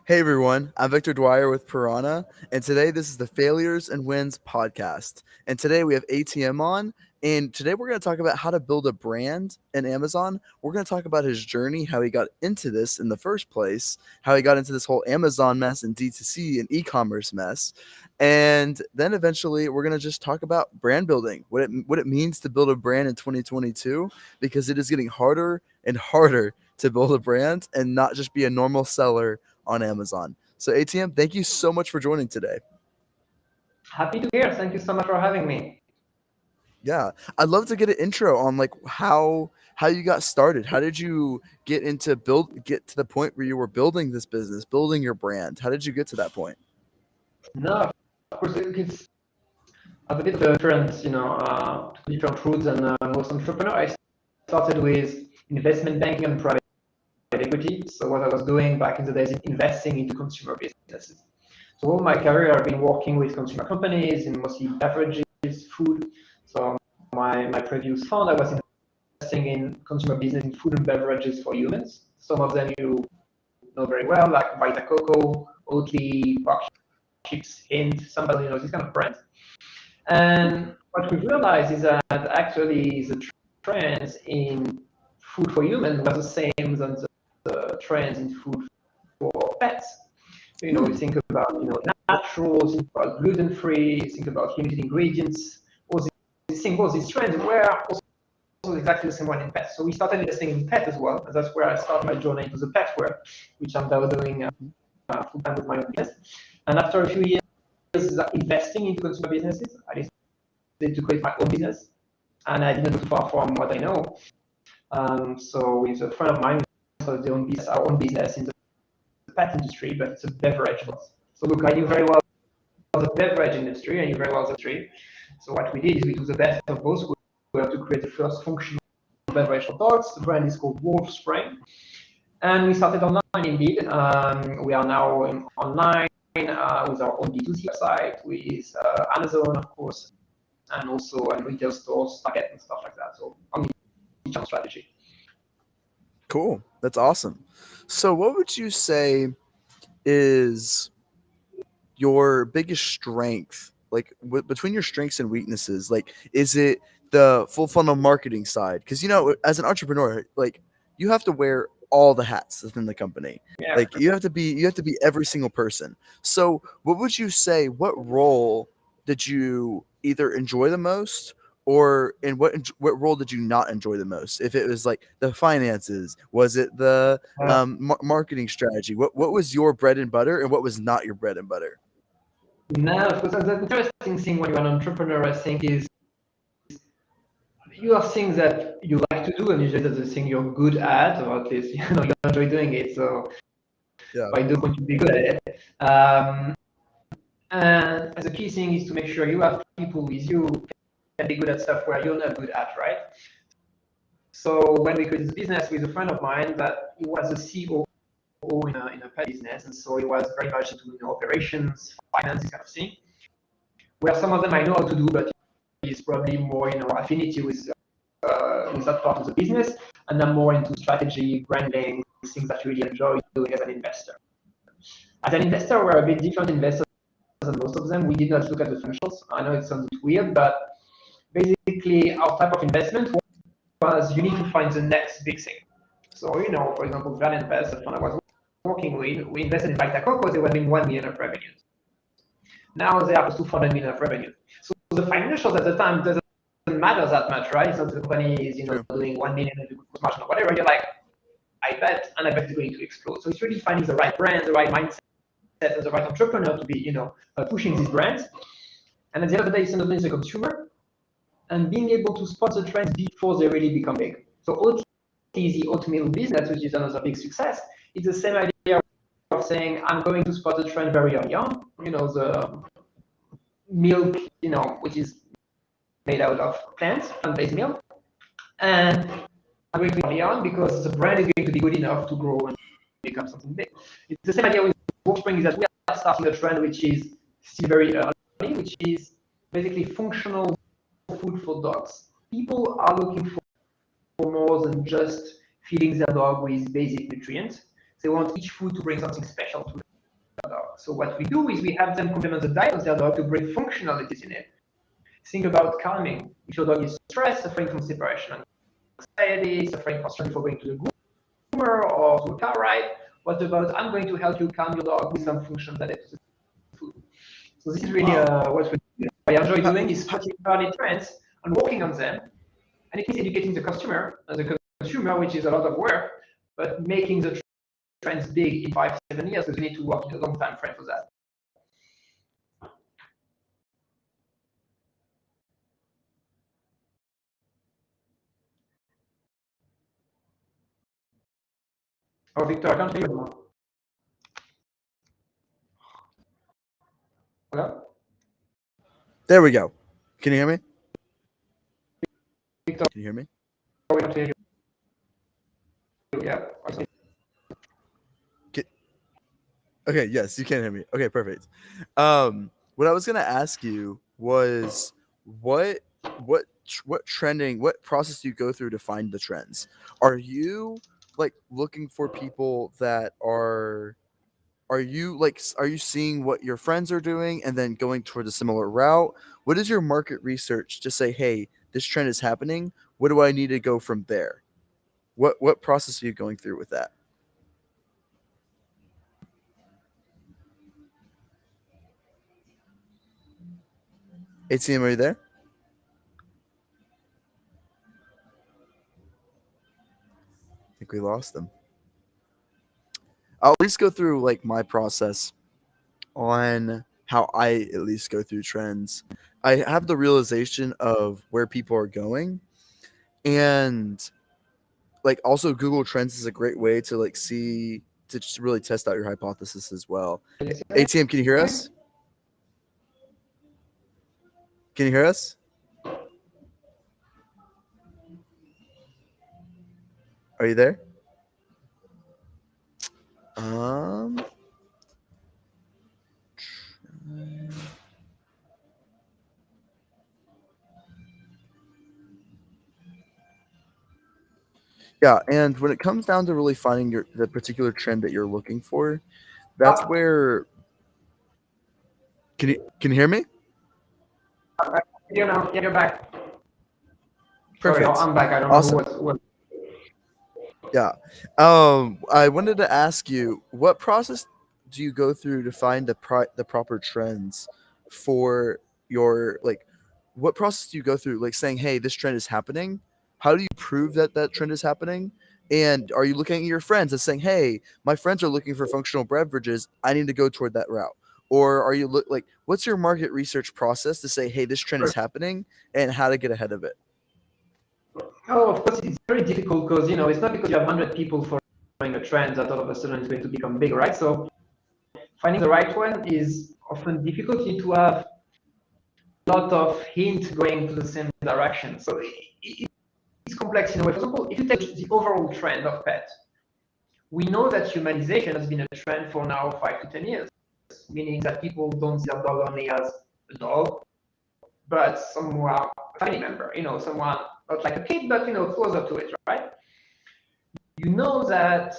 Hey everyone, I'm Victor Dwyer with Piranha, and today this is the Failures and Wins podcast. And today we have ATM on, and today we're going to talk about how to build a brand in Amazon. We're going to talk about his journey, how he got into this in the first place, how he got into this whole Amazon mess and D2C and e-commerce mess. And then eventually we're going to just talk about brand building, what it means to build a brand in 2022, because it is getting harder and harder to build a brand and not just be a normal seller on Amazon. So ATM, thank you so much for joining today. Happy to hear. Thank you so much for having me. Yeah, I'd love to get an intro on like how you got started. How did you get to the point where you were building this business, building your brand? How did you get to that point? No, of course, it's a bit of a different, different routes than most entrepreneurs. I started with investment banking and private equity. So what I was doing back in the days is investing into consumer businesses. So all my career, I've been working with consumer companies in mostly beverages, food. So my previous fund, I was investing in consumer business in food and beverages for humans. Some of them you know very well, like Vita Coco, Oatly, Park Chips, Hint, somebody knows these kind of brands. And what we've realized is that actually the trends in food for humans were the same as the trends in food for pets. You think about naturals, think about gluten-free, think about limited ingredients. All these trends were also exactly the same one in pets. So we started investing in pet as well, and that's where I started my journey into the pet world, which I'm now doing full time with my own business. And after a few years investing into consumer businesses, I decided to create my own business, and I didn't look far from what I know. So with a friend of mine, we started our own business in the pet industry, but it's a beverage. So look, I knew very well the beverage industry, I knew very well the industry. So what we did is we took the best of both. We were to create the first functional beverage for dogs. The brand is called Wolf Spring. And we started online indeed. We are now online with our own D2C website, with Amazon, of course, and also retail stores, Target, and stuff like that. So omnichannel strategy. Cool. That's awesome. So what would you say is your biggest strength, like between your strengths and weaknesses? Like, is it the full funnel marketing side? Because as an entrepreneur, like you have to wear all the hats within the company. Yeah. Like you have to be every single person. So what would you say? What role did you either enjoy the most? Or in what role did you not enjoy the most? If it was like the finances, was it the marketing strategy? What was your bread and butter, and what was not your bread and butter? Now, of course, the interesting thing when you're an entrepreneur, I think, is you have things that you like to do, and usually that's the thing you're good at, or at least you enjoy doing it. So Yeah. by doing you be good at it. And the key thing is to make sure you have people with you who can be good at stuff where you're not good at, right? So when we created this business with a friend of mine, that he was a COO in a pet business, and so he was very much into operations, finance, this kind of thing. Where some of them I know how to do, but he's probably more affinity with that part of the business, and I'm more into strategy, branding, things that I really enjoy doing as an investor. As an investor, we're a bit different investors than most of them. We did not look at the financials. I know it sounds weird, but basically our type of investment was you need to find the next big thing. So, for example, Valiant Pest, the fund I was working with, we invested in Vita Coco, they were doing 1 million of revenue. Now they are close to 400 million of revenue. So the financials at the time doesn't matter that much, right? So the company is, doing 1 million of gross margin or whatever. You're like, I bet it's going to explode. So it's really finding the right brand, the right mindset, and the right entrepreneur to be, pushing these brands. And at the end of the day, it's not only the consumer, and being able to spot the trends before they really become big. So Oatly is the oatmeal business, which is another big success. It's the same idea of saying, I'm going to spot the trend very early on. The milk, which is made out of plants, plant-based milk. And I'm going to early on because the brand is going to be good enough to grow and become something big. It's the same idea with Spring, is that we are starting a trend which is still very early, which is basically functional food for dogs. People are looking for more than just feeding their dog with basic nutrients. They want each food to bring something special to them. So what we do is we have them complement the diet of their dog to bring functionalities in it. Think about calming. If your dog is stressed, suffering from separation anxiety, suffering from stress for going to the groomer or to a car ride, what about I'm going to help you calm your dog with some functions added to the food. So this is really what I enjoy doing is spotting early trends and working on them. And it means educating the customer, which is a lot of work, but making the trends big in 5-7 years because we need to work in a long time frame for that. Oh, Victor, I can't hear you. Hello? There we go. Can you hear me? Victor, Can you hear me? we can't hear you. Yeah. Okay, yes, you can hear me. Okay, perfect. What I was gonna ask you was what trending, what process do you go through to find the trends? Are you like looking for people that are you seeing what your friends are doing and then going toward a similar route? What is your market research to say, hey, this trend is happening? What do I need to go from there? What process are you going through with that? ATM, are you there? I think we lost them. I'll at least go through like my process on how I at least go through trends. I have the realization of where people are going, and like also Google Trends is a great way to like see to just really test out your hypothesis as well. ATM, can you hear us? Can you hear us? Are you there? Um Yeah, and when it comes down to really finding the particular trend that you're looking for, that's where can you hear me? You know, you're back. Sorry, Perfect. I'm back. I don't Awesome. know what. Yeah. I wanted to ask you, what process do you go through to find the proper trends for your like? What process do you go through, like saying, "Hey, this trend is happening"? How do you prove that that trend is happening? And are you looking at your friends and saying, "Hey, my friends are looking for functional beverages. I need to go toward that route"? Or are you like, what's your market research process to say, "Hey, this trend is happening," and how to get ahead of it? Oh, of course, it's very difficult because it's not because you have 100 people following a trend that all of a sudden it's going to become big, right? So finding the right one is often difficult. You need to have a lot of hints going to the same direction. So it's complex in a way. For example, if you take the overall trend of pet, we know that humanization has been a trend for now 5 to 10 years, meaning that people don't see their dog only as a dog, but someone, a family member, someone not like a kid, but closer to it, right? You know that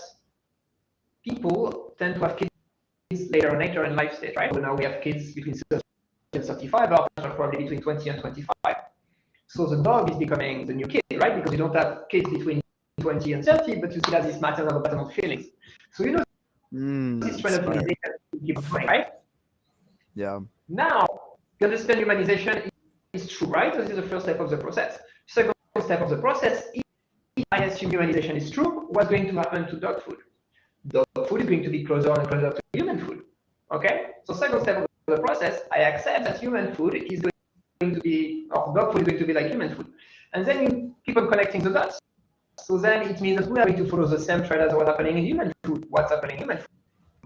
people tend to have kids later in life stage, right? So now we have kids between 30 and 35, our parents are probably between 20 and 25. So the dog is becoming the new kid, right? Because you don't have kids between 20 and 30, but you still have these maternal paternal feelings. So this trend of humanization keep going, right? Yeah. Now, you understand humanization is true, right? This is the first step of the process. Second step of the process, if I assume humanization is true, what's going to happen to dog food? Dog food is going to be closer and closer to human food. Okay? So second step of the process, I accept that human food is going to be, or dog food is going to be like human food. And then you keep on connecting the dots. So then it means that we are going to follow the same trend as what's happening in human food. What's happening in human food?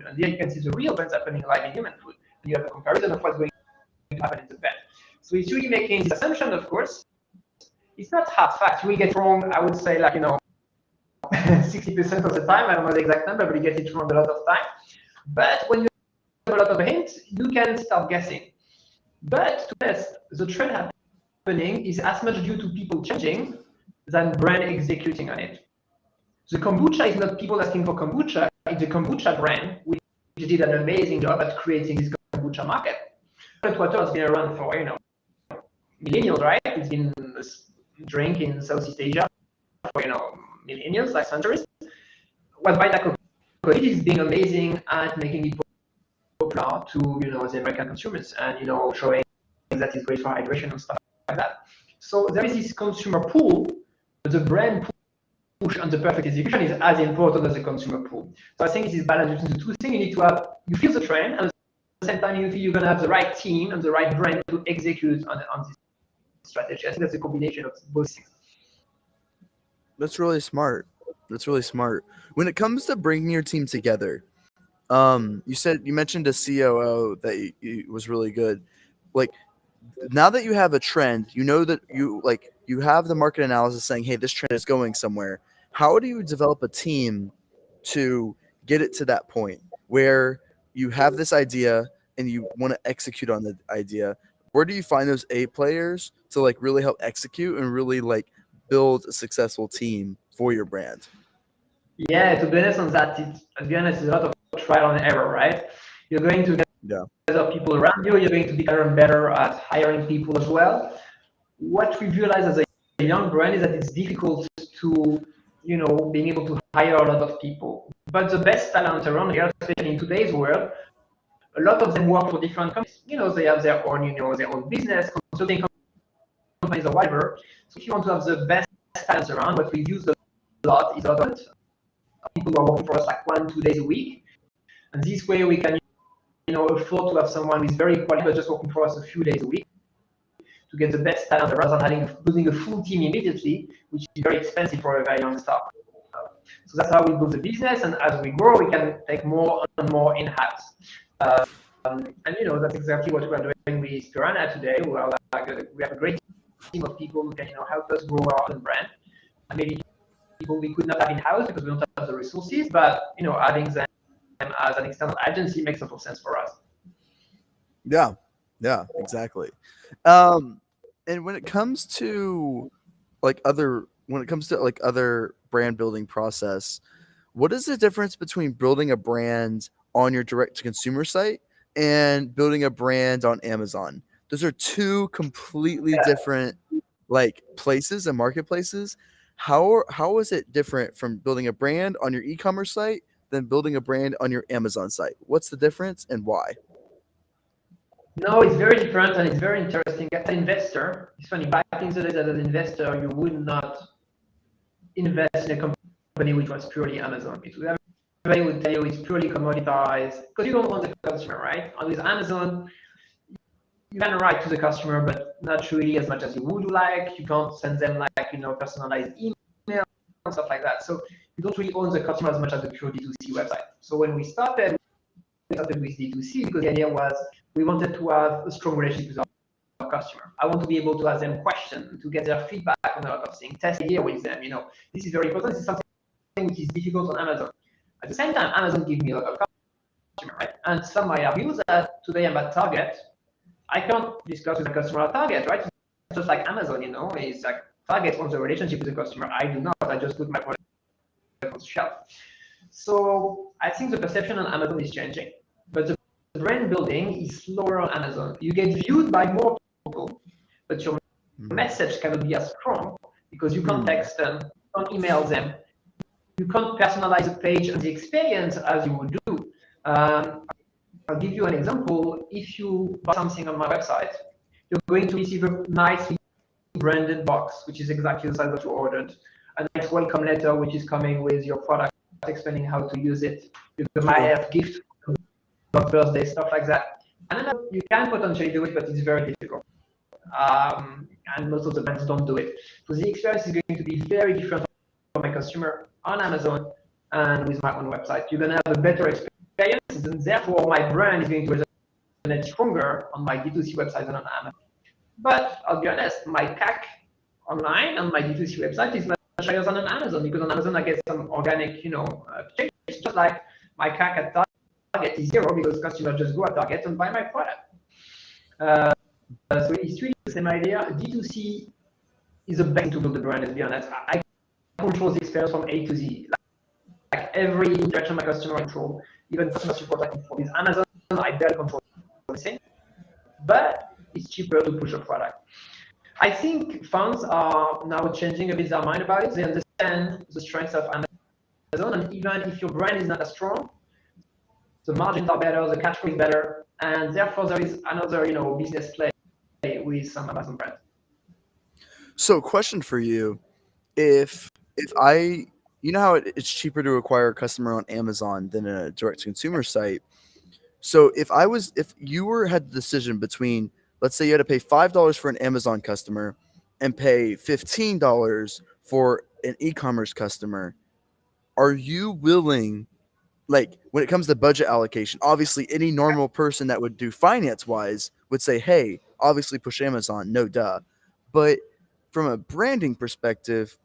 And here you can see the real trends happening live in human food. And you have a comparison of what's going to happen in the pet. So it's really making this assumption, of course. It's not hard fact. You will get wrong, I would say, 60% of the time. I don't know the exact number, but you get it wrong a lot of time. But when you have a lot of hints, you can start guessing. But to test, the trend happening is as much due to people changing than brand executing on it. The kombucha is not people asking for kombucha, it's the kombucha brand which did an amazing job at creating this kombucha market. Water has been around for millennials, right? It's been a drink in Southeast Asia for millennials, like centuries. What Vita Coco is being amazing at making it popular to the American consumers, and showing that it's great for hydration and stuff like that. So there is this consumer pool, but the brand push and the perfect execution is as important as the consumer pool. So I think it's this balance between the two things. You need to have, you feel the trend, and at the same time you feel you're going to have the right team and the right brand to execute on this strategy. I think that's a combination of both things. That's really smart. That's really smart. When it comes to bringing your team together, you mentioned a COO that was really good. Like, now that you have a trend, that you have the market analysis saying, hey, this trend is going somewhere. How do you develop a team to get it to that point where you have this idea and you want to execute on the idea? Where do you find those A players to really help execute and really build a successful team for your brand? Yeah, to be honest on that, it's a lot of trial and error, right? You're going to get other people around you. You're going to be better and better at hiring people as well. What we realize as a young brand is that it's difficult to, being able to hire a lot of people. But the best talent around here, especially in today's world, a lot of them work for different companies. They have their own business, consulting companies or whatever. So if you want to have the best talents around, what we use a lot is people who are working for us 1-2 days a week. And this way we can afford to have someone with very quality but just working for us a few days a week to get the best talent rather than building a full team immediately, which is very expensive for a very young startup. So that's how we build the business, and as we grow, we can take more and more in-house. And that's exactly what we're doing with Piranha today. We have a great team of people who can help us grow our own brand, and maybe people we could not have in-house because we don't have the resources, but having them as an external agency makes a lot of sense for us. Yeah, exactly. And when it comes to other brand building process, what is the difference between building a brand on your direct to consumer site and building a brand on Amazon? Those are two completely different places and marketplaces. How is it different from building a brand on your e-commerce site than building a brand on your Amazon site? What's the difference and why? No, it's very different and it's very interesting. As an investor, it's funny, back in the days as an investor, you would not invest in a company which was purely Amazon. Everybody would tell you it's purely commoditized because you don't want the customer, right? And with Amazon, you can write to the customer, but not really as much as you would like. You can't send them personalized email and stuff like that. So you don't really own the customer as much as the pure D2C website. So when we started with D2C because the idea was we wanted to have a strong relationship with our customer. I want to be able to ask them questions, to get their feedback on a lot of things, test idea with them. This is very important. This is something which is difficult on Amazon. At the same time, Amazon gives me a lot of customer, right? And some might argue that today I'm at Target. I can't discuss with the customer at Target, right? It's just like Amazon, it's like Target owns a relationship with the customer. I do not. I just put my product on the shelf. So I think the perception on Amazon is changing, but the brand building is slower on Amazon. You get viewed by more people, but your message cannot be as strong because you can't text them, you can't email them, you can't personalize the page and the experience as you would do. I'll give you an example. If you buy something on my website, you're going to receive a nicely branded box, which is exactly the size that you ordered, a nice welcome letter, which is coming with your product, explaining how to use it. You might have gift for birthday, stuff like that. And then you can potentially do it, but it's very difficult. And most of the brands don't do it. So the experience is going to be very different for my customer on Amazon and with my own website. You're going to have a better experience, and therefore my brand is going to resonate stronger on my D2C website than on Amazon. But I'll be honest, my CAC online on my D2C website is much higher than on Amazon because on Amazon I get some organic, change. It's just like my CAC at Target is 0 because customers just go at Target and buy my product. So it's really the same idea. D2C is a best to build the brand, let's be honest. I control the experience from A to Z. Like every interaction my customer control. even customer support I control. With Amazon, I barely control anything, but it's cheaper to push a product. I think funds are now changing a bit their mind about it. They understand the strengths of Amazon, and even if your brand is not as strong, the margins are better, the cash flow is better, and therefore there is another, business play with some Amazon brands. So, question for you: if I, you know how it's cheaper to acquire a customer on Amazon than a direct to consumer site. So, if you were had the decision between, let's say you had to pay $5 for an Amazon customer and pay $15 for an e-commerce customer, are you willing, like when it comes to budget allocation, obviously any normal person that would do finance wise would say, hey, obviously push Amazon, no duh. But from a branding perspective,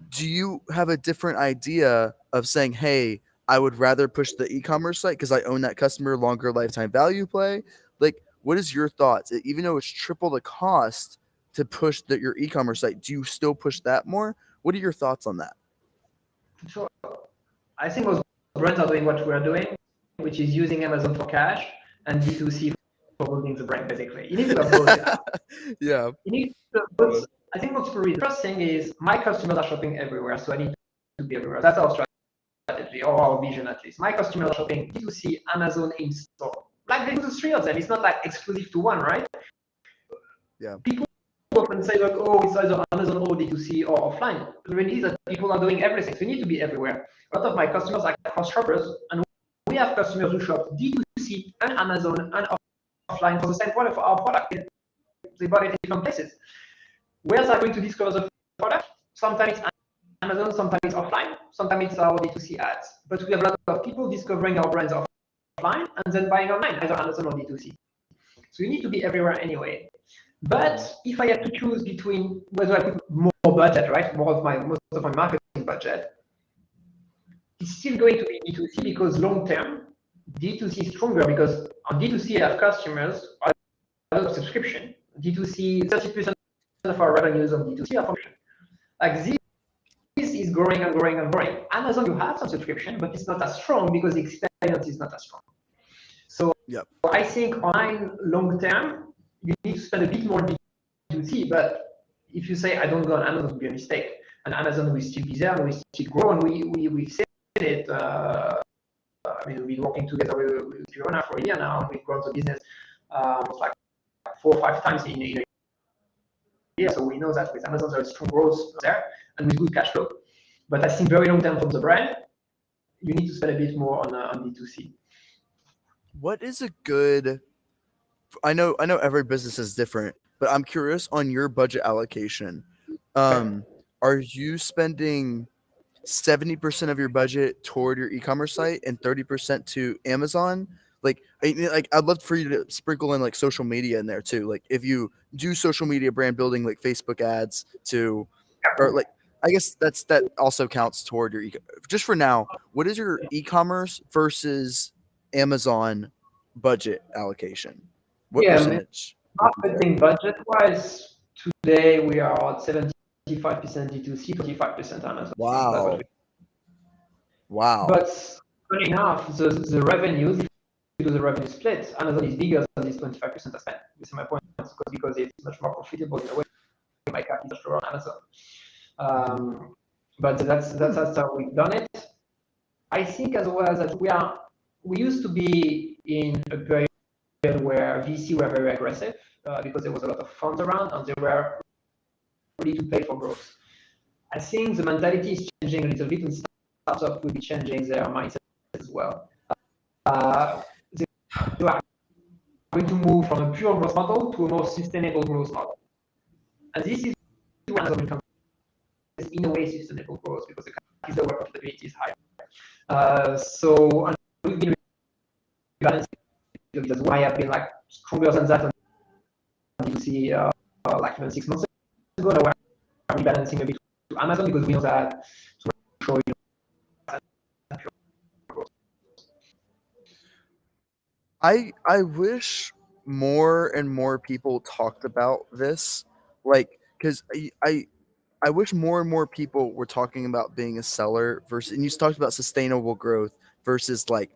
do you have a different idea of saying, hey, I would rather push the e-commerce site because I own that customer, longer lifetime value play? Like, what is your thoughts? Even though it's triple the cost to push your e-commerce site, do you still push that more? What are your thoughts on that? So I think most brands are doing what we are doing, which is using Amazon for cash and D2C for building the brand, basically. You need to have both. Yeah. You need to have both. I think multiple reasons. First thing is my customers are shopping everywhere, so I need to be everywhere. That's our strategy, or our vision at least. My customers are shopping D2C, Amazon in store. Like they do the three of them. It's not like exclusive to one, right? Yeah. People often say like, oh, it's either Amazon or D2C or offline. The reality is that people are doing everything, so you need to be everywhere. A lot of my customers are cross shoppers, and we have customers who shop D2C and Amazon and offline for the same product, for our product. They bought it in different places. Where are they going to discover the product? Sometimes it's Amazon, sometimes it's offline, sometimes it's our D2C ads. But we have a lot of people discovering our brands offline and then buying online, either Amazon or D2C. So you need to be everywhere anyway. But if I had to choose between whether I put more budget, right, most of my marketing budget, it's still going to be D2C because long term, D2C is stronger because on D2C I have customers, a lot of subscription. D2C, 30% of our revenues on D2C are subscription. Like this is growing and growing and growing. Amazon, you have some subscription, but it's not as strong because the experience is not as strong. So Yep. I think online long term, you need to spend a bit more D2C, but if you say I don't go on Amazon, it would be a mistake. And Amazon will still be there and we still grow. And we've seen it. We've been working together with Fiona for a year now. We've grown the business like 4 or 5 times in a year. So we know that with Amazon, there is strong growth there and with good cash flow. But I think very long term from the brand, you need to spend a bit more on D2C. What is a good, I know every business is different, but I'm curious on your budget allocation. Are you spending 70% of your budget toward your e-commerce site and 30% to Amazon? Like I'd love for you to sprinkle in like social media in there too. Like if you do social media brand building, like Facebook ads to, or like I guess that also counts toward your just for now. What is your e-commerce versus Amazon budget allocation? What Yeah, percentage would be there? marketing budget-wise, today we are at 75% D2C, 25% Amazon. That's what we. Wow. Wow. But funny enough, the revenues, if you do the revenue split, Amazon is bigger than this 25% I spent. This is my point, because it's much more profitable in a way. My CAC is on Amazon. But that's how we've done it. I think as well that we used to be in a period where VC were very aggressive because there was a lot of funds around and they were ready to pay for growth. I think the mentality is changing a little bit, and startups will be changing their mindset as well. They are going to move from a pure growth model to a more sustainable growth model. And this is one of the in a way sustainable growth because the CAC is lower, profitability is higher. So we've been rebalancing. That's why I've been like stronger than that. And you see, like even 6 months ago, now we're rebalancing a bit to Amazon because we know that to show you I wish more and more people talked about this, like because I wish more and more people were talking about being a seller versus, and you talked about sustainable growth versus like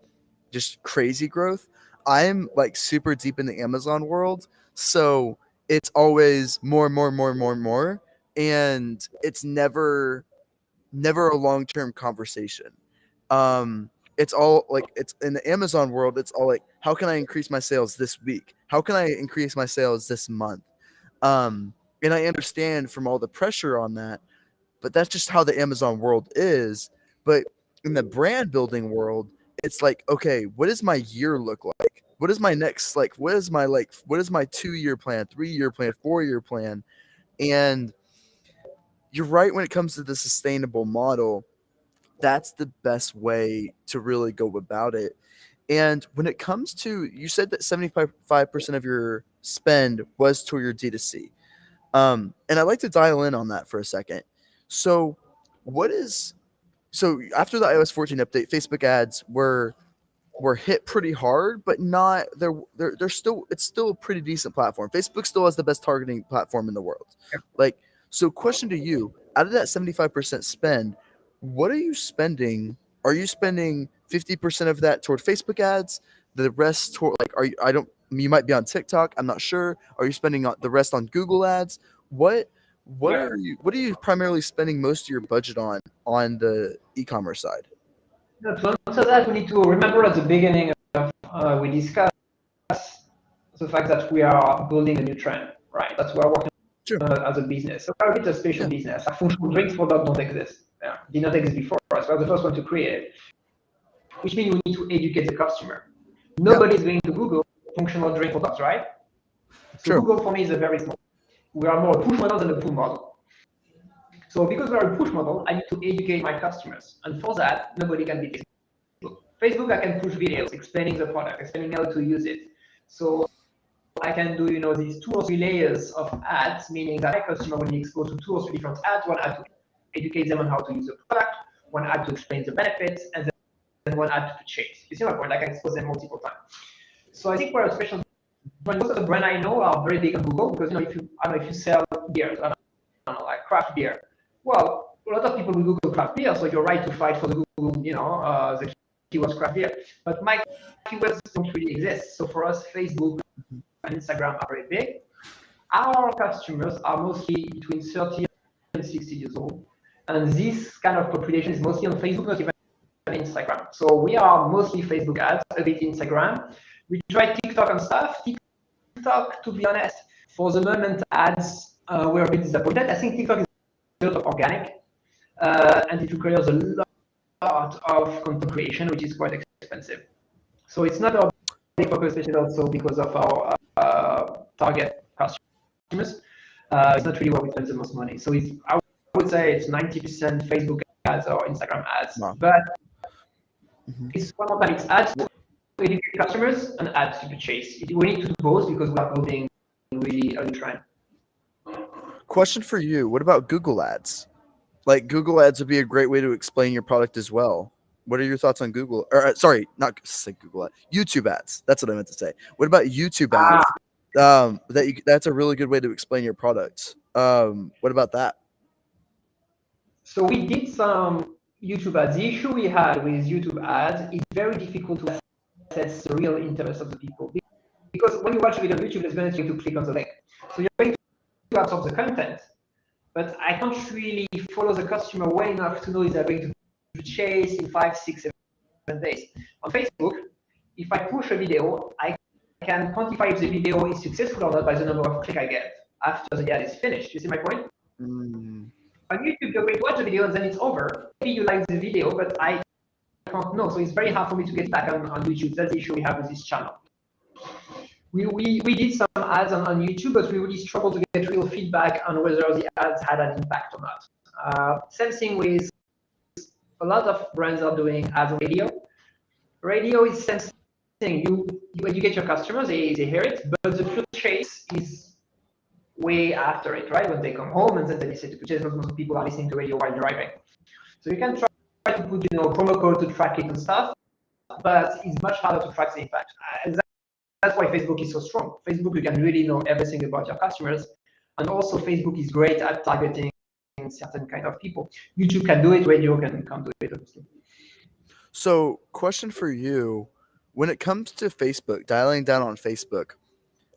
just crazy growth. I'm like super deep in the Amazon world, so it's always more and more and more and more and more, and it's never a long-term conversation. It's all like, it's in the Amazon world, it's all like, how can I increase my sales this week? How can I increase my sales this month? Um, and I understand from all the pressure on that, but that's just how the Amazon world is. But in the brand building world, it's like, okay, what does my year look like? What is my next, like, what is my 2 year plan, 3 year plan, 4 year plan? And you're right, when it comes to the sustainable model, that's the best way to really go about it. And when it comes to, you said that 75% of your spend was toward your D2C. And I'd like to dial in on that for a second. So, what is so after the iOS 14 update, Facebook ads were hit pretty hard, but not they're still, it's still a pretty decent platform. Facebook still has the best targeting platform in the world. Like, so question to you, out of that 75% spend, what are you spending? Are you spending 50% of that toward Facebook ads? The rest toward, like, are you, I don't, you might be on TikTok, I'm not sure. Are you spending the rest on Google ads? What Yeah. what are you primarily spending most of your budget on the e-commerce side? Now, to answer that, we need to remember at the beginning of we discussed the fact that we are building a new trend, right? That's what we're working Sure. as a business. So we're a bit of a special Yeah. business. Our functional drinks product don't exist. Yeah, did not exist before us. We're the first one to create it, which means we need to educate the customer. Nobody's going to Google functional drink products, right? So Sure. Google for me is a very small. We are more a push model than a pull model. So because we're a push model, I need to educate my customers. And for that, nobody can beat Facebook. Facebook, I can push videos explaining the product, explaining how to use it. So I can do, these 2 or 3 layers of ads, meaning that my customer will be exposed to 2 or 3 different ads. One ad to educate them on how to use the product, one ad to explain the benefits, and then one ad to purchase. You see my point? I can expose them multiple times. So I think we're a special. Most of the brands I know are very big on Google because if you sell beers, I don't know, like craft beer. Well, a lot of people will Google craft beer, so you're right to fight for the Google, the keywords craft beer. But my keywords don't really exist. So for us, Facebook and Instagram are very big. Our customers are mostly between 30 and 60 years old, and this kind of population is mostly on Facebook, not even Instagram. So we are mostly Facebook ads, a bit Instagram. We try TikTok and stuff. TikTok, to be honest, for the moment, ads were a bit disappointed. I think TikTok is a lot of organic, and it requires a lot of content creation, which is quite expensive. So it's not our big focus, especially also because of our target customers. It's not really where we spend the most money. So I would say it's 90% Facebook ads or Instagram ads. Wow. But it's one more time, it's ads to educate customers and ads to purchase. We need to do both because we are building really a trend. Question for you. What about Google ads? Like, Google ads would be a great way to explain your product as well. What are your thoughts on Google? Or sorry, not say Google ads. YouTube ads. That's what I meant to say. What about YouTube ads? That's a really good way to explain your products. What about that? So we did some YouTube ads. The issue we had with YouTube ads, it's very difficult to assess the real interest of the people. Because when you watch a video on YouTube, there's going to click on the link. So you're going to absorb the content, but I can't really follow the customer well enough to know if they're going to purchase in 5, 6, 7 days. On Facebook, if I push a video, I can quantify if the video is successful or not by the number of clicks I get after the ad is finished. You see my point? On YouTube, you're going to watch the video and then it's over. Maybe you like the video, but I can't know. So it's very hard for me to get back on YouTube. That's the issue we have with this channel. We did some ads on YouTube, but we really struggled to get real feedback on whether the ads had an impact or not. Same thing with a lot of brands are doing ads on radio. Radio is same thing. You educate your customers, they hear it, but the purchase is way after it, right? When they come home and then they decide to purchase, most people are listening to radio while driving. So you can try to put promo code to track it and stuff, but it's much harder to track the impact. That's why Facebook is so strong. Facebook, you can really know everything about your customers. And also Facebook is great at targeting certain kind of people. YouTube can do it, radio can't do it, obviously. So question for you, when it comes to Facebook, dialing down on Facebook,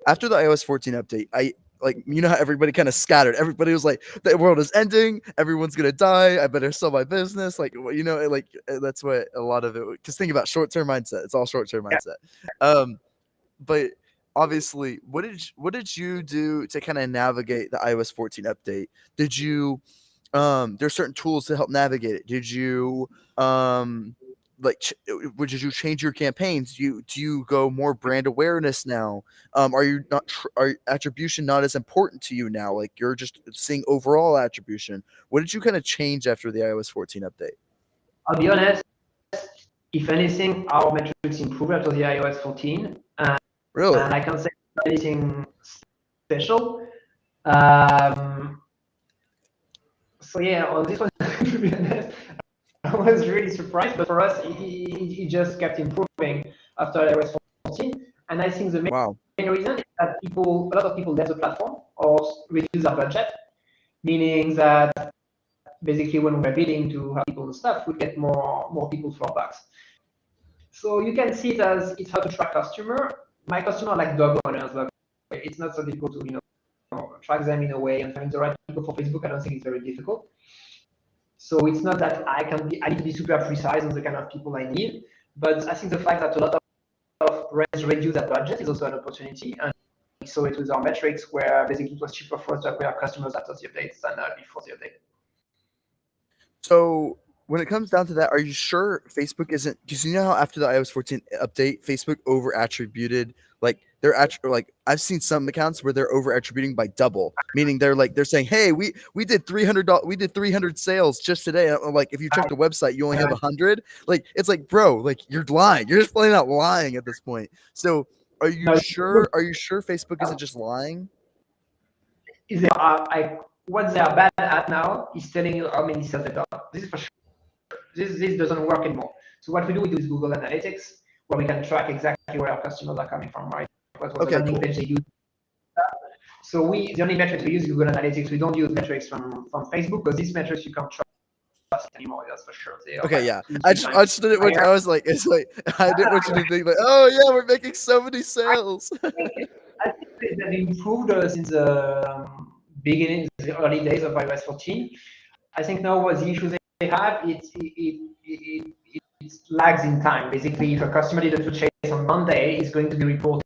after the iOS 14 update, how everybody kind of scattered. Everybody was like, the world is ending. Everyone's going to die. I better sell my business. That's what a lot of it, because think about short-term mindset. It's all short-term mindset. But obviously, what did you do to kind of navigate the iOS 14 update? Did you there's certain tools to help navigate it? Did you did you change your campaigns? Do you go more brand awareness now? Are you not are attribution not as important to you now? Like you're just seeing overall attribution. What did you kind of change after the iOS 14 update? I'll be honest, if anything, our metrics improved after the iOS 14. Really? And I can't say anything special. So yeah, on this one, to be honest, I was really surprised. But for us, it just kept improving after iOS 14. And I think the main reason is that a lot of people left the platform or reduce their budget, meaning that basically when we're bidding to have people and stuff, we get more people for our bucks. So you can see it as it's how to track customer. My customer are like dog owners, but it's not so difficult to track them in a way, and finding the right people for Facebook, I don't think it's very difficult. So it's not that I need to be super precise on the kind of people I need, but I think the fact that a lot of brands reduce their budget is also an opportunity. And we saw it with our metrics, where basically it was cheaper for us to acquire customers after the updates than before the update. So when it comes down to that, are you sure Facebook isn't? Because you know how after the iOS 14 update, Facebook over attributed. I've seen some accounts where they're over attributing by double, meaning they're saying, hey, we did $300, we did 300 sales just today. Like if you check the website, you only have 100. Like it's like, bro, like you're lying. You're just plain out lying at this point. So are you sure? Are you sure Facebook isn't just lying? What they are bad at now is telling you how many sales they've done. This is for sure. This doesn't work anymore. So what we do is Google Analytics, where we can track exactly where our customers are coming from, right? What was the landing page they use. So the only metrics we use is Google Analytics. We don't use metrics from Facebook, because these metrics you can't trust anymore. That's for sure. I just didn't want. I was like, it's like I didn't want you to think like, oh yeah, we're making so many sales. I think they've improved since the beginning, the early days of iOS 14. I think now what the issue they have, it lags in time. Basically, if a customer did a purchase on Monday, it's going to be reported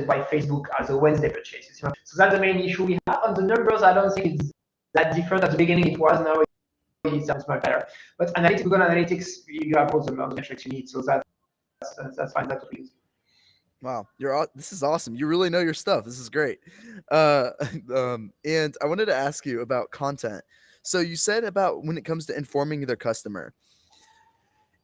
by Facebook as a Wednesday purchase. So that's the main issue we have. On the numbers, I don't think it's that different. At the beginning, it was. Now it sounds much better. But Google Analytics, you have all the metrics you need. So that's fine. That's what we use. Wow, this is awesome. You really know your stuff. This is great. And I wanted to ask you about content. So you said about when it comes to informing their customer.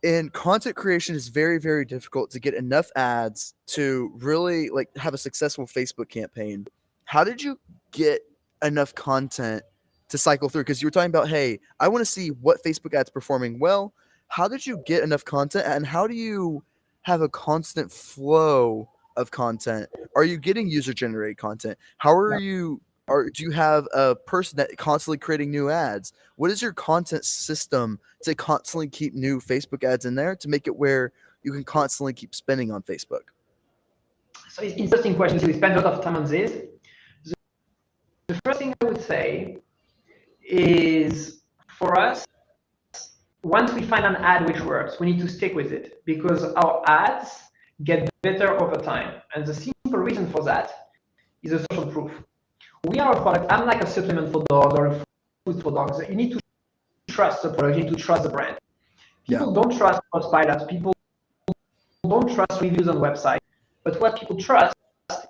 And content creation is very, very difficult to get enough ads to really have a successful Facebook campaign. How did you get enough content to cycle through? Because you were talking about, hey, I want to see what Facebook ads performing well. How did you get enough content, and how do you have a constant flow of content? Are you getting user-generated content? How are you? Do you have a person that constantly creating new ads? What is your content system to constantly keep new Facebook ads in there to make it where you can constantly keep spending on Facebook? So it's an interesting question. So we spend a lot of time on this. The first thing I would say is, for us, once we find an ad which works, we need to stick with it, because our ads get better over time. And the simple reason for that is a social proof. We are a product. I'm like a supplement for dogs or a food for dogs. You need to trust the product. You need to trust the brand. People don't trust Trustpilot. People don't trust reviews on websites. But what people trust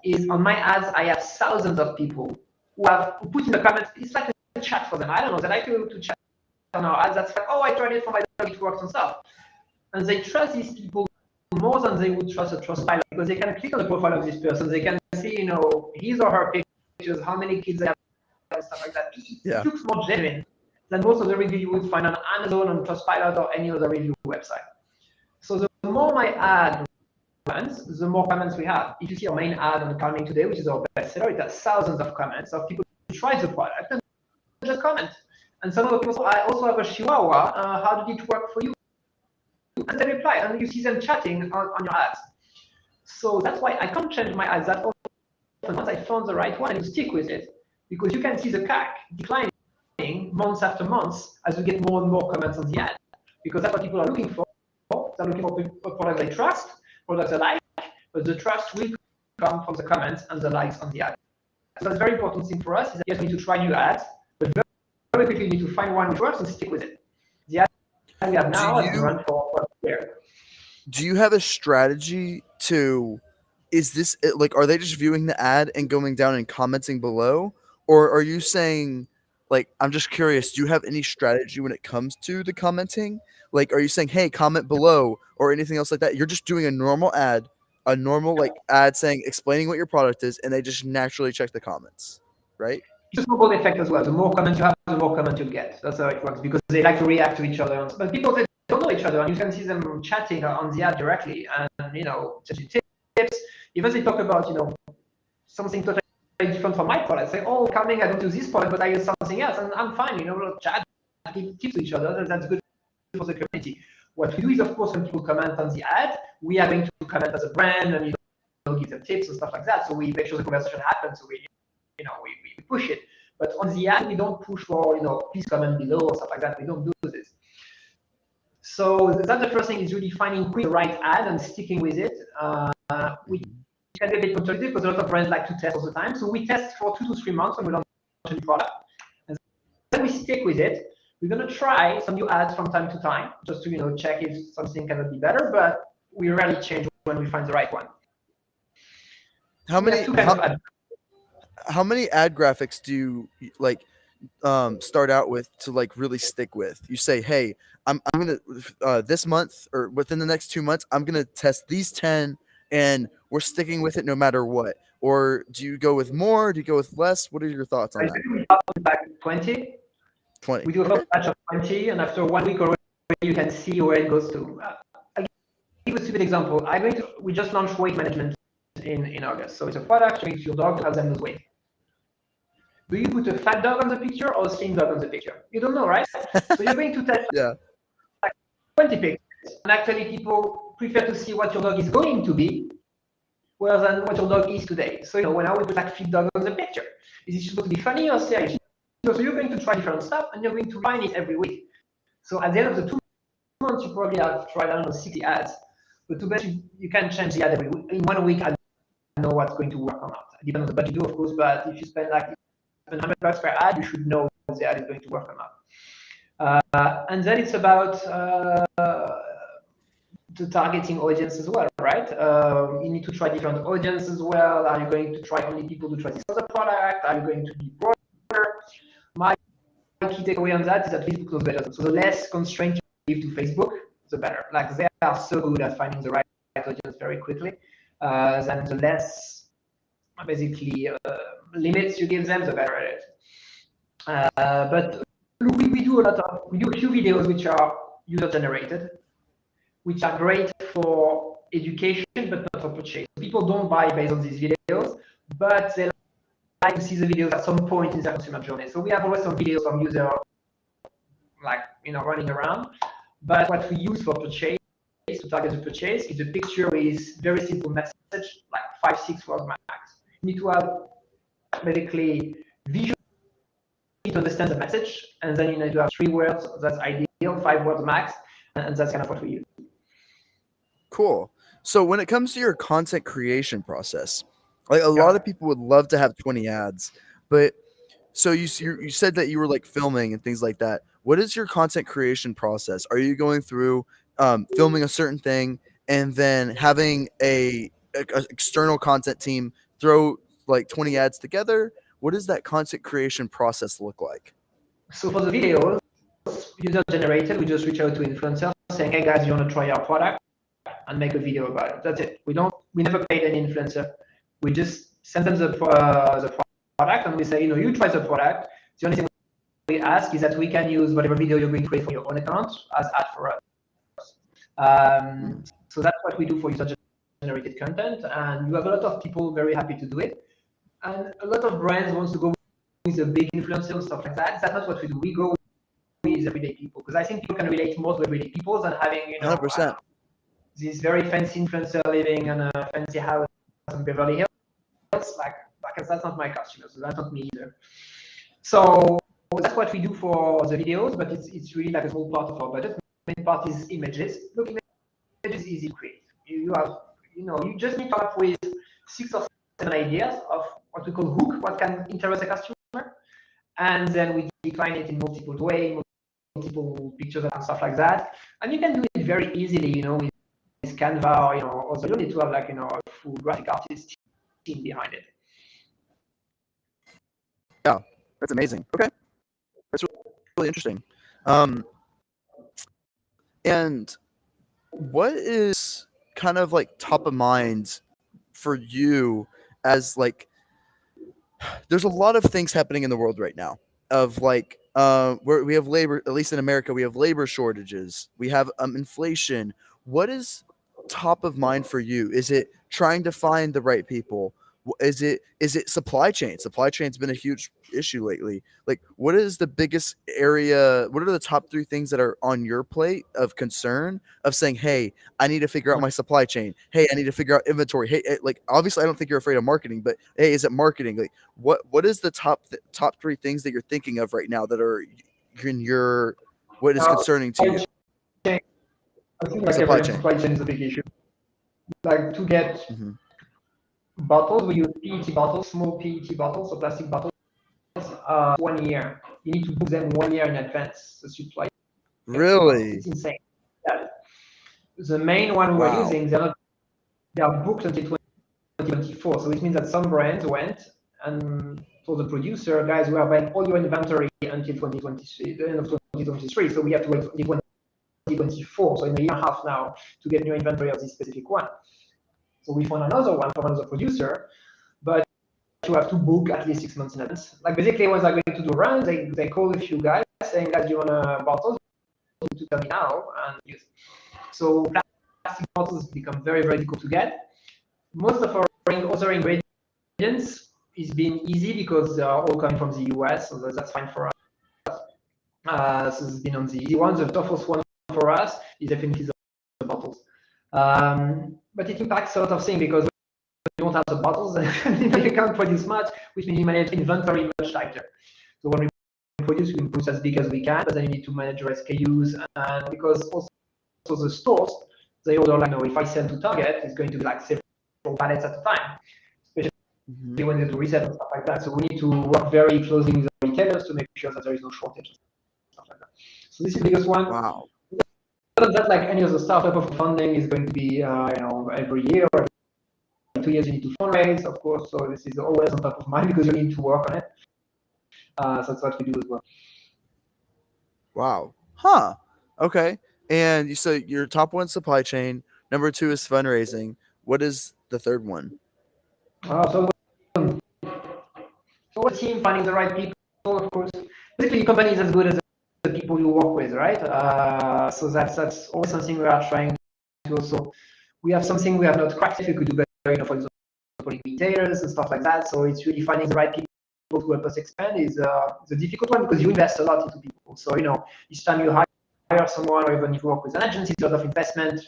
is, on my ads, I have thousands of people who put in the comments. It's like a chat for them. I don't know. They like to chat on our ads. That's like, oh, I tried it for my dog. It works and stuff. And they trust these people more than they would trust a Trustpilot, because they can click on the profile of this person. They can see, his or her picture, how many kids they have, and stuff like that. It looks more genuine than most of the reviews you would find on Amazon, on Trustpilot, or any other review website. So the more my ad runs, the more comments we have. If you see our main ad on Calming Today, which is our bestseller, it has thousands of comments of people who tried the product and just comment. And some of the people say, I also have a Chihuahua. How did it work for you? And they reply, and you see them chatting on your ads. So that's why I can't change my ads that often. Once I found the right one, and you stick with it, because you can see the CAC declining months after months as we get more and more comments on the ad, because that's what people are looking for. They're looking for products they trust, products they like, but the trust will come from the comments and the likes on the ad. So that's a very important thing for us, is that yes, we need to try new ads, but very quickly we need to find one which works and stick with it. The ad we have now has been run for a year. Do you have a strategy to, is this like, are they just viewing the ad and going down and commenting below? Or are you saying, like, I'm just curious, do you have any strategy when it comes to the commenting? Like, are you saying, hey, comment below or anything else like that? You're just doing a normal ad, a normal like ad saying, explaining what your product is, and they just naturally check the comments, right? It's a snowball effect as well. The more comments you have, the more comments you get. That's how it works, because they like to react to each other. But people, they don't know each other, and you can see them chatting on the ad directly, and such tips. Even they talk about something totally different from my product. Say, oh, coming, I don't use this product, but I use something else, and I'm fine. Chat, give tips to each other. That's good for the community. What we do is, of course, when people comment on the ad, we are going to comment as a brand and give them tips and stuff like that. So we make sure the conversation happens. So we push it. But on the ad, we don't push for please comment below or stuff like that. We don't do this. So that's the first thing, is really finding the right ad and sticking with it. We can be a bit conservative because a lot of brands like to test all the time. So we test for 2 to 3 months when we launch a new product, and then we stick with it. We're going to try some new ads from time to time, just to check if something cannot be better. But we rarely change when we find the right one. How many ad graphics do you like start out with to like really stick with? You say, hey, I'm gonna this month or within the next 2 months, I'm gonna test these 10 and we're sticking with it no matter what. Or do you go with more? Do you go with less? What are your thoughts on that? We start with like 20. 20. We do a first batch of 20, and after 1 week already, you can see where it goes to. I'll give a stupid example. We just launched weight management in August. So it's a product to your dog to help them lose weight. Do you put a fat dog on the picture or a slim dog on the picture? You don't know, right? So you're going to test like 20 pictures. And actually, people prefer to see what your dog is going to be rather than what your dog is today. So when I would put like fit dog on the picture, is it supposed to be funny or serious? So you're going to try different stuff, and you're going to refine it every week. So at the end of the 2 months, you probably have tried, I don't know, 60 ads. But to bet you can change the ad every week. In 1 week, I know what's going to work or not. It depends on the budget you do, of course, but if you spend like $100 per ad, you should know if the ad is going to work or not. And then it's about the targeting audience as well, right? You need to try different audience as well. Are you going to try only people who try this other product? Are you going to be broader? My key takeaway on that is that Facebook knows better. So the less constraint you give to Facebook, the better. Like they are so good at finding the right audience very quickly. Then the less basically limits you give them, the better it is. But we do a few videos which are user generated, which are great for education but not for purchase. People don't buy based on these videos, but they like to see the videos at some point in their consumer journey. So we have always some videos from users running around. But what we use for purchase, to target the purchase, is a picture with very simple message, like 5-6 words max. You need to have basically visually to understand the message, and then you need to have 3 words. That's ideal, 5 words max, and that's kind of what we use. Cool. So when it comes to your content creation process, like a lot of people would love to have 20 ads, but so you said that you were like filming and things like that. What is your content creation process? Are you going through filming a certain thing and then having a external content team throw like 20 ads together? What does that content creation process look like? So for the videos, user generated, we just reach out to influencers saying, hey guys, you want to try our product, and make a video about it. That's it. We never paid any influencer. We just send them the product, and we say, you try the product. The only thing we ask is that we can use whatever video you're going to create for your own account as ad for us. So that's what we do for user-generated content, and you have a lot of people very happy to do it. And a lot of brands want to go with a big influencer and stuff like that. That's not what we do. We go with everyday people, because I think people can relate more to everyday people than having 100%. this very fancy influencer living in a fancy house in Beverly Hills. Like that's not my customer, so that's not me either. So that's what we do for the videos, but it's really like a small part of our budget. The main part is images. Look, images is easy to create. You just need to come up with 6 or 7 ideas of what we call hook, what can interest a customer, and then we define it in multiple ways, multiple pictures and stuff like that. And you can do it very easily, with Canva, or you don't need to have like, a full graphic artist team behind it. Yeah, that's amazing. Okay, that's really interesting. And what is kind of like top of mind for you as like, there's a lot of things happening in the world right now of like, where we have labor, at least in America, we have labor shortages, we have inflation. What is top of mind for you? Is it trying to find the right people? Is it supply chain? Supply chain's been a huge issue lately. Like, what is the biggest area? What are the top 3 things that are on your plate of concern of saying, hey, I need to figure out my supply chain. Hey, I need to figure out inventory. Hey, like, obviously I don't think you're afraid of marketing, but hey, is it marketing? Like, what is the top 3 things that you're thinking of right now that are in your, what is concerning to you? I think like supply chain is a big issue. Like to get bottles, we use PET bottles, small PET bottles or plastic bottles, 1 year. You need to book them 1 year in advance. The supply. Really? It's insane. Yeah. The main one we're using, they are booked until 2024. So it means that some brands went and told the producer, guys, we are buying all your inventory until 2023, the end of 2023. So we have to wait until 2024. So in a year and a half now to get new inventory of this specific one. So we found another one from another producer, but you have to book at least 6 months in advance. Like basically, when they're going to do runs, they call a few guys saying, guys, do you want a bottle? To tell me now and use. So plastic bottles become very, very difficult to get. Most of our other ingredients is being easy because they are all coming from the US, so that's fine for us. So it's been on the easy one. The toughest one for us is definitely the bottles. But it impacts a lot of things because you don't have the bottles and you can't produce much, which means you manage inventory much tighter. So when we produce, we can produce as big as we can, but then you need to manage your SKUs, and because also the stores, they order like, if I sell to Target, it's going to be like several pallets at a time, especially when they do reset and stuff like that. So we need to work very closely with the retailers to make sure that there is no shortage and stuff like that. So this is the biggest one. Wow. That, like any other startup of funding, is going to be every year or 2 years you need to fundraise, of course. So this is always on top of mind because you need to work on it. So that's what we do as well. Wow. Huh. Okay. And you said your top 1 supply chain, number 2 is fundraising. What is the third one? So a team, finding the right people, of course. Basically, your company is as good as the people you work with, right? So that's always something we are trying to also. We have something we have not cracked. If we could do better, for example, retailers and stuff like that. So it's really finding the right people to help us expand is the difficult one because you invest a lot into people. So each time you hire someone, or even if you work with an agency, a lot of investment.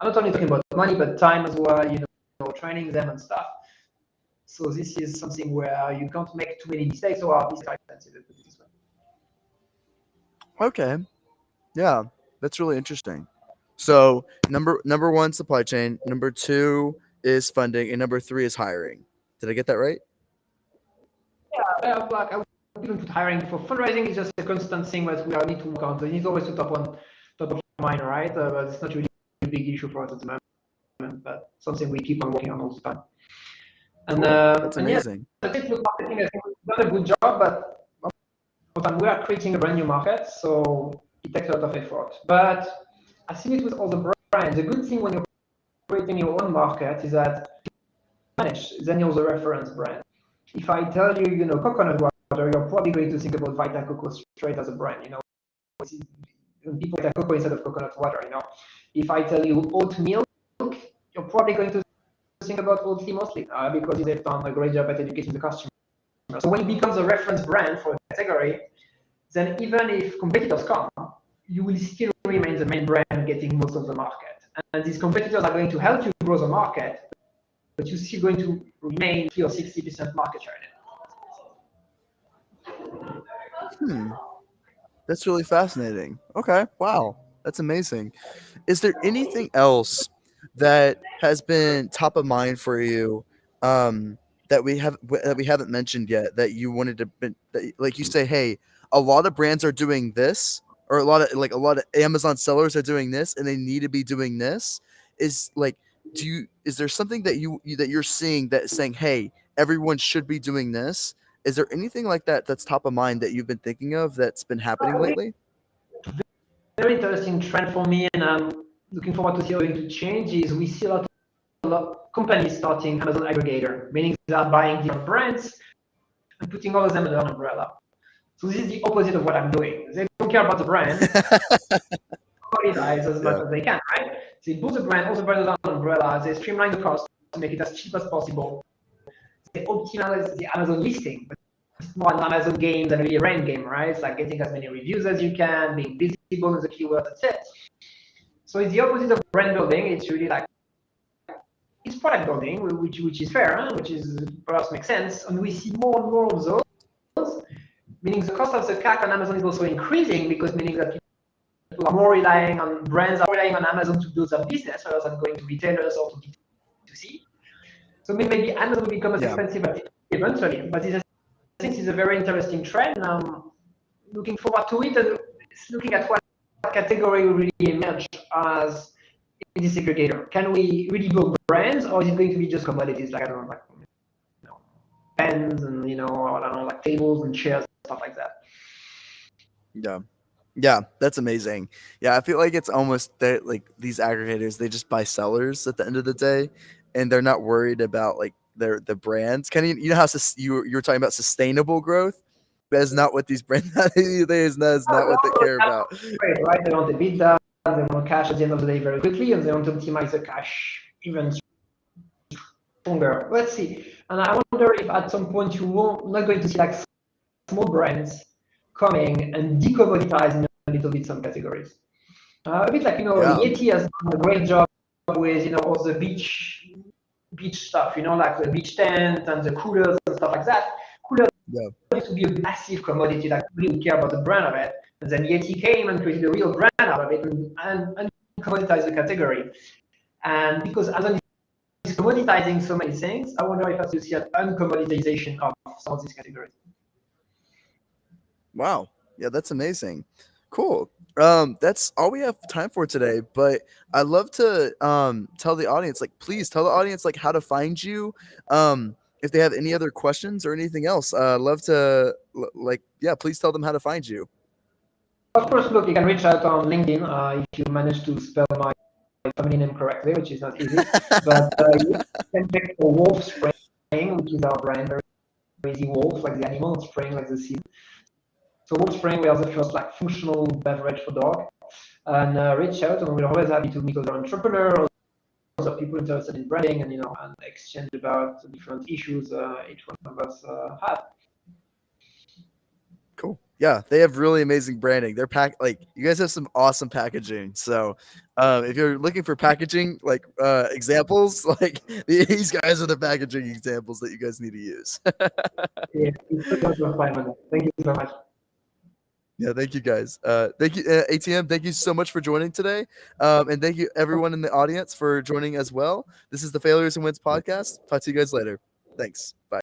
I'm not only talking about money, but time as well. Training them and stuff. So this is something where you can't make too many mistakes, or mistakes are expensive. Okay. Yeah, that's really interesting. So number 1, supply chain. Number 2 is funding, and number 3 is hiring. Did I get that right? Yeah, I wouldn't put hiring for fundraising. It's just a constant thing that we need to work on. So it needs always to top of mind, right? But it's not really a big issue for us at the moment, but something we keep on working on all the time. And that's amazing. I think with marketing, I think we've done a good job, but we are creating a brand new market, so it takes a lot of effort. But I see it with all the brands. The good thing when you're creating your own market is that you manage, then you're the reference brand. If I tell you, coconut water, you're probably going to think about Vita Coco straight as a brand. People Vita Coco instead of coconut water. If I tell you oat milk, you're probably going to think about Oatly mostly because they've done a great job at educating the customer. So when it becomes a reference brand for a category, then even if competitors come, you will still remain the main brand getting most of the market. and these competitors are going to help you grow the market, but you're still going to remain 50 or 60% market share in Hmm. That's really fascinating. Okay. Wow. That's amazing. Is there anything else that has been top of mind for you, that we haven't mentioned yet, that you wanted to that, like you say, hey, a lot of brands are doing this, or a lot of Amazon sellers are doing this, and they need to be doing this. Is like, is there something that that you're seeing that's saying, hey, everyone should be doing this? Is there anything like that that's top of mind that you've been thinking of that's been happening it. lately? Very interesting trend for me, and I'm looking forward to see how it's going to change. Is we see a lot of companies starting Amazon aggregator, meaning they are buying different brands and putting all of them under one umbrella. So this is the opposite of what I'm doing. They don't care about the brand, qualitize as much Yeah. as they can, right? They put the brand, all the brands under one umbrella. They streamline the cost to make it as cheap as possible. They optimize the Amazon listing, but it's more an Amazon game than really a brand game, right? It's like getting as many reviews as you can, being visible in the keywords, that's it. So it's the opposite of brand building. It's really like it's product building, which is fair, huh? Which is perhaps makes sense. And we see more and more of those, meaning the cost of the CAC on Amazon is also increasing because meaning that people are more relying on brands are relying on Amazon to build their business rather than going to retailers or to B2C. So maybe Amazon will become as Yeah. expensive eventually, but this I think is a very interesting trend. And I'm looking forward to it and looking at what category will really emerge as in this aggregator. Can we really build brands, or is it going to be just commodities like I don't know, like pens and I don't know, like tables and chairs, stuff like that. Yeah. Yeah, that's amazing. Yeah, I feel like it's almost that, like, these aggregators, they just buy sellers at the end of the day, and they're not worried about like the brands. Kind of, you know how you were talking about sustainable growth. That is not what these brands. That is not what they care about. Great, right? They want EBITDA, they want cash at the end of the day very quickly, and they want to optimize the cash even stronger. Let's see. And I wonder if at some point you won't not going to see like small brands coming and decommoditizing a little bit some categories. A bit like Yeah, Yeti has done a great job with all the beach stuff, like the beach tent and the coolers and stuff like that. Coolers yeah, used to be a massive commodity that really would care about the brand of it. And then Yeti came and created a real brand out of it and commoditized the category. And because Amazon is commoditizing so many things, I wonder if I will see an uncommoditization of some of these categories. wow, yeah, that's amazing. Cool. That's all we have time for today. But I'd love to tell the audience, like, please tell the audience like how to find you. If they have any other questions or anything else, love to like, yeah, please tell them how to find you. Of course, look, you can reach out on LinkedIn if you manage to spell my family name correctly, which is not easy. But you can check for Wolf Spring, which is our brand, very crazy wolf, like the animal, and spring, like the seed. So Wolf Spring, we are the first like functional beverage for dog. And reach out, and we're always happy to meet other entrepreneurs, other people interested in branding, and exchange about the different issues each one of us have. Cool. Yeah, they have really amazing branding. They're like, you guys have some awesome packaging. So, if you're looking for packaging like examples, like these guys are the packaging examples that you guys need to use. Yeah, thank you so much. Yeah, thank you guys. Thank you, ATM. Thank you so much for joining today, and thank you everyone in the audience for joining as well. This is the Failures and Wins podcast. Talk to you guys later. Thanks. Bye.